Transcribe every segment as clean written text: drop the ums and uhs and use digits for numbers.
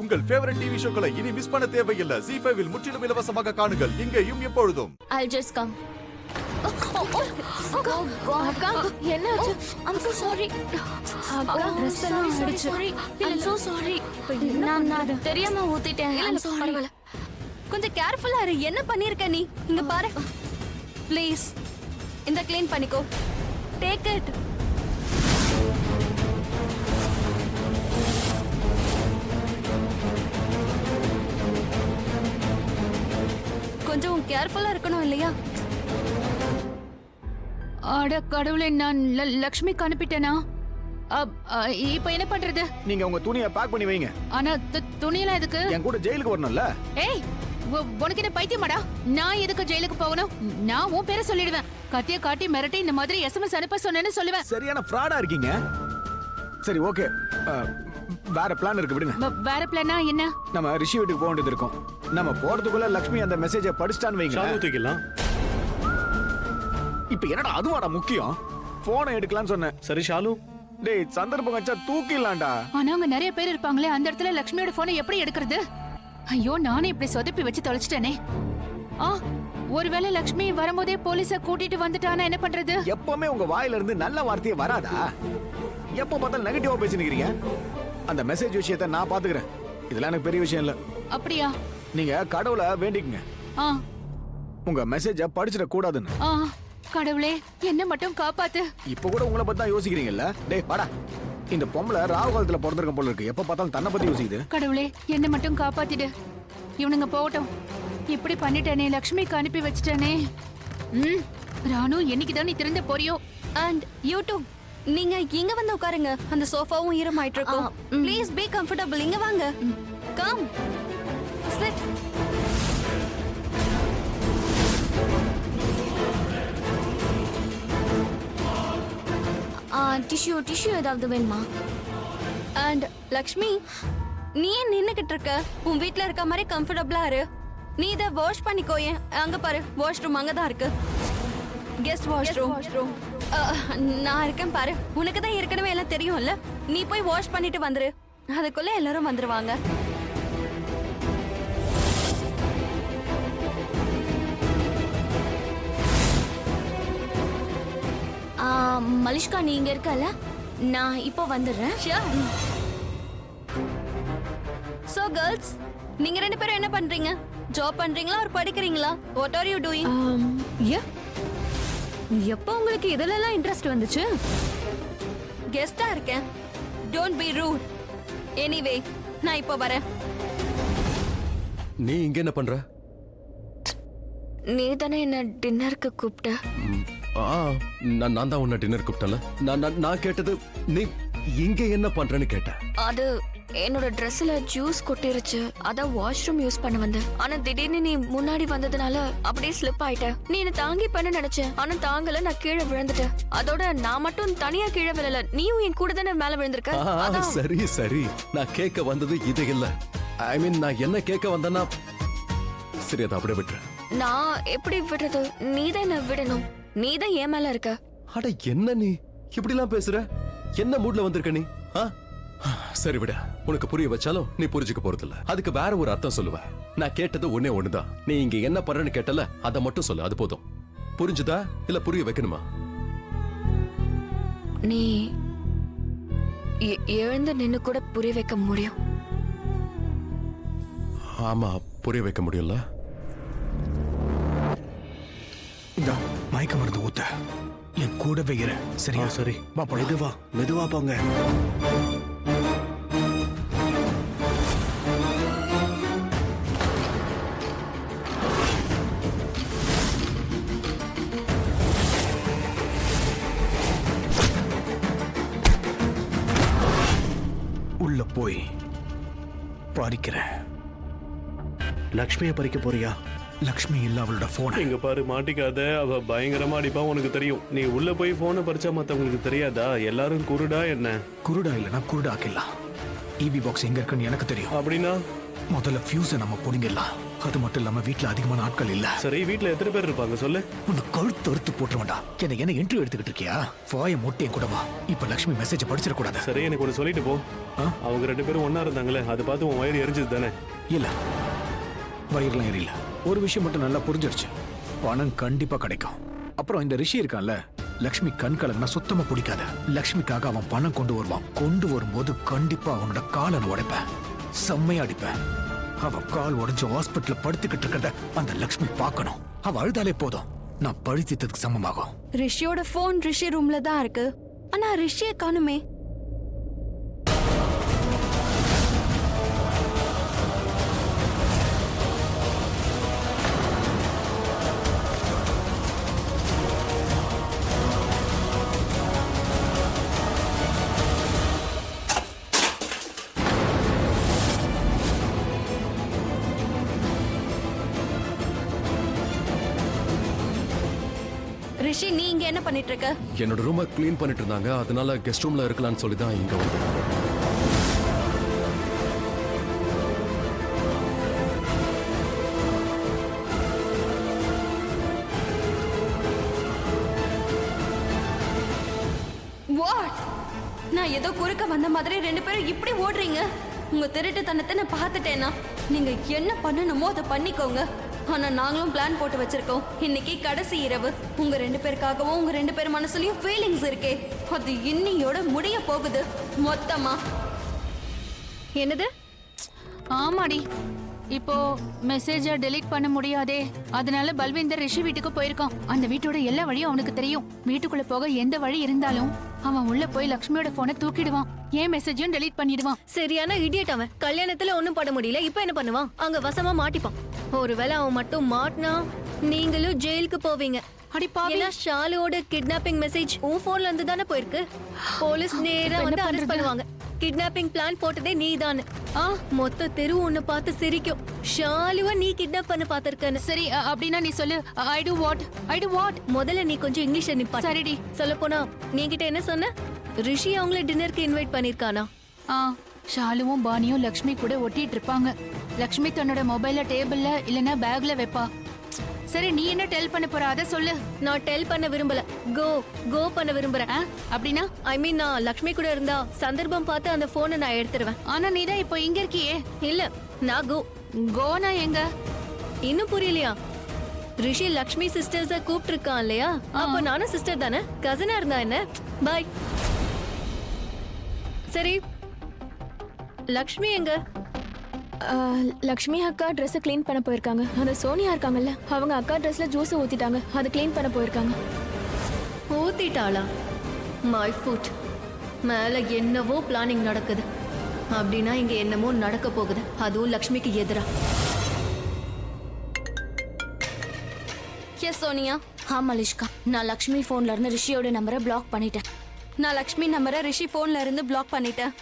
உங்கள் favourite TV ஷோக்களை இனி miss பண்ண தேவையில்லை. ZEE5 இல் முற்றிலும் இலவசமாக காணுங்கள். இங்கேயும் எப்பொழுதும். I'll just come. அக்கா என்னாச்சு? I'm so sorry. அக்கா ட்ரெஸ் எல்லாம் அடிச்சு. Sorry. I'm so sorry. நான் தெரியாம ஊத்திட்டேன். I'm sorry. கொஞ்சம் கேர்ஃபுல்லா இரு. என்ன பண்ணிருக்க நீ? இங்க பாரு. ப்ளீஸ் இந்த க்ளீன் பண்ணிக்கோ. Take it. கொஞ்சம் கேர்ஃபுல்லா இருக்கணும் இல்லையா? அட கடவுளே, நான் லக்ஷ்மிக்கு அனுப்பிட்டேனா? இப்ப என்ன பண்றது? நீங்க உங்க துணியை பேக் பண்ணி வைங்க. ஆனா துணியெல்லாம் எதுக்கு? என் கூட ஜெயிலுக்கு வரணும்ல. ஏய், உனக்கு என்ன பைத்தியமாடா? நான் எதுக்கு ஜெயிலுக்கு போகணும்? நான் உன் பேரை சொல்லிடுவேன். கத்திய காட்டி மிரட்டி இந்த மாதிரி SMS அனுப்ப சொன்னேன்னு சொல்லுவேன். சரியான ஃப்ராடா இருக்கீங்க. சரி ஓகே, வேற பிளான் இருக்கு, விடுங்க. வேற பிளானா என்ன? நம்ம ரிஷி வீட்டுக்கு போக வேண்டியது இருக்கும். நம்ம போறதுக்குள்ள லக்ஷ்மி அந்த மெசேஜை படிச்சிட்டான்னு வைங்க. தூக்கிடலாம். இப்ப என்னடா அதுவாடா முக்கியம்? போனை எடுக்கலாம்னு சொன்னேன். சரி ஷாலு, டேய் சந்தர்ப்பம் கச்சா தூக்கிடலாம்டா. ஆனா அங்க நிறைய பேர் இருப்பாங்களே, அந்த இடத்துல லக்ஷ்மியோட போனை எப்படி எடுக்கிறது? ஐயோ, நானே இப்படி சொதப்பி வச்சு தொலைச்சிட்டேனே. ஒருவேளை லக்ஷ்மி வரும்போதே போலீஸ கூட்டிட்டு வந்துட்டானா என்ன பண்றது? எப்பவுமே உங்க வாயில இருந்து நல்ல வார்த்தையே வராதா? எப்ப பார்த்தாலும் நெகட்டிவா பேசிக்கிறீங்க. அந்த மெசேஜ் விஷயத்தை நான் பாத்துக்கிறேன். இதெல்லாம் எனக்கு பெரிய விஷயம் இல்ல. அப்படியா? நீங்க கடவுளை வேண்டிக்கங்க, உங்க மெசேஜ படிச்சிட கூடாதுன்னு. கடவுளே, என்ன மட்டும் காப்பாத்து. இப்ப கூட உங்களை பத்தி தான் யோசிக்கிறீங்கல்ல? டேய் வாடா, இந்த பொம்பளை ராவு காலத்துல பிறந்திருக்க போல இருக்கு. எப்ப பார்த்தாலும் தன்னை பத்தி யோசிக்குது. கடவுளே, என்ன மட்டும் காப்பாத்திடு. இவனுங்க போகட்டும். இப்படி பண்ணிட்டேனே, லக்ஷ்மிக்கு அனுப்பி வச்சிட்டேனே. ராணு, என்னைக்குதான் நீ திருந்த போறியோ? அண்ட் யூ டூ, நீங்க இங்க வந்து உட்காருங்க. அந்த சோஃபாவும் ஈரமாயிட்டு இருக்கும். Please be comfortable. இங்க வாங்க. Come chit. டிஷ்யூ ஏதாவது வேணுமா? அண்ட் லக்ஷ்மி, நீ ஏன் நின்னுகிட்டு இருக்க? உன் வீட்ல இருக்க மாதிரி கம்ஃபர்டபிளா இரு. நீ இதை வாஷ் பண்ணிக்கோ. ஏன் அங்க பாரு, வாஷ்ரூம் அங்கதான் இருக்கு. Guest washroom. நான் இருக்கேன் பாரு. உனக்கு தான் ஏற்கனவே எல்லாம் தெரியும்ல. நீ போய் வாஷ் பண்ணிட்டு வந்துரு. அதுக்குள்ள எல்லாரும் வந்துருவாங்க. மலிஷ்கா, நீ இங்க இருக்கல? நான் இப்போ வந்துடுறேன். சோ கேர்ள்ஸ், நீங்க ரெண்டு பேரும் என்ன பண்றீங்க? ஜாப் பண்றீங்களா ஒரு படிக்கிறீங்களா? What are you doing? எப்போ உங்களுக்கு இதெல்லாம் இன்ட்ரெஸ்ட் வந்துச்சு? கெஸ்டா இருக்கேன். Don't be root. எனிவே, நான் இப்போ வரேன். நீ இங்க என்ன பண்ற? நீ தானே என்ன டின்னருக்கு கூப்பிட்ட? நான் தான் உன்னை டின்னர் கூப்பிட்டல. நான் கேட்டது நீ இங்க என்ன பண்றேன்னு கேட்டேன். அது என்னோட ட்ரெஸ்ல ஜூஸ் கொட்டிருச்சு. அதான் வாஷ்ரூம் யூஸ் பண்ண வந்தேன். ஆனா திடீர்னு நீ முன்னாடி வந்ததுனால அப்படியே ஸ்லிப் ஆயிட்ட. நீ என்ன தாங்கி பண்ண நினைச்சேன், ஆனா தாங்கல. நான் கீழே விழுந்துட்டேன். அதோட நான் மட்டும் தனியா கீழே விழல, நீயும் என் கூட தானே மேல விழுந்திருக்க. சரி சரி, நான் கேட்க வந்தது இது இல்ல. ஐ மீன், நான் என்ன கேட்க வந்தேன்னா, சரி அதை அப்படியே விட்டுறேன். நான் எப்படி விடுறது? நீ தான் என்ன விடணும். நீ தான் ஏன் மேல இருக்க. அட என்ன நீ இப்படி எல்லாம் பேசுற? என்ன மூட்ல வந்திருக்க நீ? சரி விட, உனக்கு புரிய வச்சாலும் நீ புரிஞ்சுக்க போறதில்ல. அதுக்கு வேற ஒரு அர்த்தம் சொல்லுவ. நான் கேட்டது ஒன்னே ஒண்ணுதான். நீ இங்க என்ன பண்றன்னு கேட்டல, அதை மட்டும் சொல்லு. அது போதும். புரிஞ்சுதா இல்ல புரிய வைக்கணுமா? நீ எழுந்து நின்னு கூட புரிய வைக்க முடியும். ஆமா, புரிய வைக்க முடியல. இந்த மயக்க மருந்து ஊத்த என் கூட வைக்கிற. சரியா? சரி வா, மெதுவா போங்க. உள்ள போய் பறிக்கிறேன். லக்ஷ்மியை பறிக்க போறியா? லக்ஷ்மி இல்ல, அவளோட போன். இங்க பாரு, மாட்டிக்காத. அவ பயங்கரமா அடிப்பா, உனக்கு தெரியும். நீ உள்ள போய் போனை பறிச்சா மத்தவங்களுக்கு தெரியாதா? எல்லாரும் குருடா என்ன? குருடா இல்லனா குருடா ஆக்கிடலாம். EV பாக்ஸ் எங்க இருக்குன்னு எனக்கு தெரியும். அப்படின்னா முதல்ல ஃபியூஸை நம்ம புடிங்கிடலாம். அது மட்டும் இல்லாம வீட்டுல அதிகமான ஆட்கள் இல்ல. சரி வீட்ல எத்தனை பேர் இருப்பாங்க சொல்லு. உன்னை கழுத்து அறுத்து போட்டுருவேன்டா. என்ன இன்டர்வியூ எடுத்துக்கிட்டு இருக்கியா? வாய மொட்டையும் கூட வா. இப்ப லக்ஷ்மி மெசேஜ் படிச்சிடக்கூடாது. சரி எனக்கு ஒன்று சொல்லிட்டு போ. அவங்க 2 பேரும் ஒண்ணா இருந்தாங்களே, அதை பார்த்து உன் வயிறு எரிஞ்சது தானே? இல்ல, வயிறுலாம் எரியல. ஒரு விஷயம் மட்டும் நல்லா புரிஞ்சிருச்சு, பணம் கண்டிப்பா கிடைக்கும். அப்புறம் இந்த ரிஷி இருக்கான்ல, லக்ஷ்மி கண் கலங்கினா சுத்தமா பிடிக்காத. லக்ஷ்மிக்காக அவன் பணம் கொண்டு வருவான். கொண்டு வரும்போது கண்டிப்பா அவனோட காலை நான் உடைப்பேன், செம்மையா அடிப்பேன். அவ கால் உடைஞ்சு ஹாஸ்பிட்டல்ல படுத்துக்கிட்டு இருக்கிறத அந்த லக்ஷ்மி பார்க்கணும். அவ அழுதாலே போதும், நான் பழித்ததுக்கு சமமாகும். ரிஷியோட போன் ரிஷி ரூம்ல தான் இருக்கு. ஆனா ரிஷியை காணுமே. ரிஷி, நீ இங்க என்ன பண்ணிட்டு இருக்க? என்னோட ரூமை க்ளீன் பண்ணிட்டு இருந்தாங்க, அதனால கெஸ்ட் ரூம்ல இருக்கலாம்னு சொல்லி தான் இங்க வந்தேன். வாட்? நான் ஏதோ குறுக்க வந்த மாதிரி 2 பேரும் இப்படி ஓடுறீங்க. உங்க திருட்டுத்தனத்தை நான் பார்த்துட்டேனா? நீங்க என்ன பண்ணணுமோ அதை பண்ணிக்கோங்க. ஆனா நாங்களும் பிளான் போட்டு வச்சிருக்கோம். இன்னைக்கு கடைசி இரவு. உங்க 2 பேருக்காகவும் உங்க 2 பேர் மனசுலயும் ஃபீலிங்ஸ் இருக்கே, அது இன்னையோட முடிய போகுது மொத்தமா. என்னது? ஆமாடி, இப்போ மெசேஜை டெலீட் பண்ண முடியாதே. அதனால பல்வேந்தர் ரிஷி வீட்டுக்கு போயிருக்கான். அந்த வீட்டோட எல்லா வழியும் அவனுக்கு தெரியும். வீட்டுக்குள்ள போக எந்த வழி இருந்தாலும் அவன் உள்ள போய் லக்ஷ்மியோட போனை தூக்கிடுவான். ஏன் மெசேஜையும் டெலீட் பண்ணிடுவான். சரியான இடியட் அவன். கல்யாணத்துல ஒண்ணும் பண்ண முடியல, இப்ப என்ன பண்ணுவான்? அங்க வசமா மாட்டிப்பான். ஒருவேளை அவன் மட்டும் மாட்டினா நீங்களும் ஜெயிலுக்கு போவீங்க. அடி பாவி, ஏன்னா ஷாலுவோட கிட்னாப்பிங் மெசேஜ் உன் போன்ல இருந்து தானே போயிருக்கு. போலீஸ் நேரா வந்து அரெஸ்ட் பண்ணுவாங்க. கிட்னாப்பிங் பிளான் போட்டதே நீதான். மொத்த தெரு உன்னை பார்த்து சிரிக்கும். ஷாலுவ நீ கிட்னாப் பண்ண பாத்திருக்கன்னு. சரி அப்படின்னா நீ சொல்லு. ஐ டு வாட்? முதல்ல நீ கொஞ்சம் இங்கிலீஷ்ல நிப்பா. சரிடி. சொல்ல போனா நீ கிட்ட என்ன சொன்ன? ரிஷி அவங்கள டின்னருக்கு இன்வைட் பண்ணிருக்கானா? ஷாலுவும் பானியும் லக்ஷ்மி கூட ஒட்டிட்டு இருப்பாங்க. லக்ஷ்மி தன்னோட மொபைல டேபிள்ல இல்லனா பேக்ல வைப்பா. சரி நீ என்ன டெல் பண்ண போற அத சொல்லு. நான் டெல் பண்ண விரும்பல, கோ பண்ண விரும்புறேன். அப்படின்னா ஐ மீன் நான் லக்ஷ்மி கூட இருந்தா சந்தர்ப்பம் பார்த்து அந்த போனை நான் எடுத்துருவேன். ஆனா நீ தான் இப்போ இங்க இருக்கியே. இல்ல, நான் கோனா எங்க? இன்னும் புரியலையா? ரிஷி லக்ஷ்மி சிஸ்டர்ஸ கூப்பிட்டு இருக்கான் இல்லையா? அப்போ நானும் சிஸ்டர் தானே, கசினா இருந்தா என்ன? பாய். சரி, லக்ஷ்மி எங்க? லக்ஷ்மி அக்கா ட்ரெஸ் க்ளீன் பண்ண போயிருக்காங்க. அந்த சோனியா இருக்காங்கல்ல, அவங்க அக்கா ட்ரெஸ்ல ஜூஸ் ஊத்திட்டாங்க, அதை க்ளீன் பண்ண போயிருக்காங்க. ஊத்திட்டாளா? My food. மேல என்னவோ பிளானிங் நடக்குது. அப்படின்னா இங்க என்னமோ நடக்க போகுது, அதுவும் லக்ஷ்மிக்கு எதிரா. எஸ் சோனியா. மலிஷ்கா, நான் லக்ஷ்மி போன்ல இருந்து ரிஷியோட நம்பரை பிளாக் பண்ணிட்டேன். நான் லக்ஷ்மி நம்பரை ரிஷி போன்ல இருந்து பிளாக் பண்ணிட்டேன்.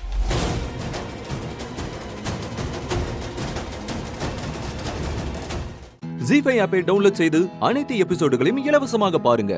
ஜீ5 ஆப்பை டவுன்லோட் செய்து அனைத்து எபிசோடுகளையும் இலவசமாக பாருங்க.